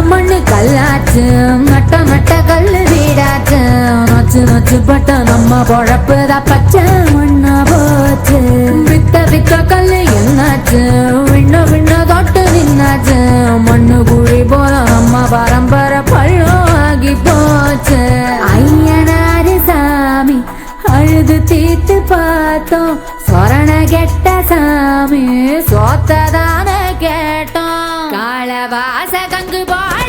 மண்ணு கல்லாச்சு, மட்ட மட்ட கல்லு வீடாச்சு. நச்சு நச்சு பட்ட நம்ம பொழப்புதான் பச்சை மண்ணா போச்சு. வித்த வித்த கல்லு என்னாச்சு, விண்ண விண்ண தொட்டு நின்னாச்சு. மண்ணு குழி போல நம்ம பரம்பரை பள்ளம் ஆகி போச்சு. ஐயனாரு சாமி அழுது தீர்த்து பார்த்தோம், சொரண கெட்ட சாமி சோத்ததான கேட்டோம். காலவாச கங்கு போல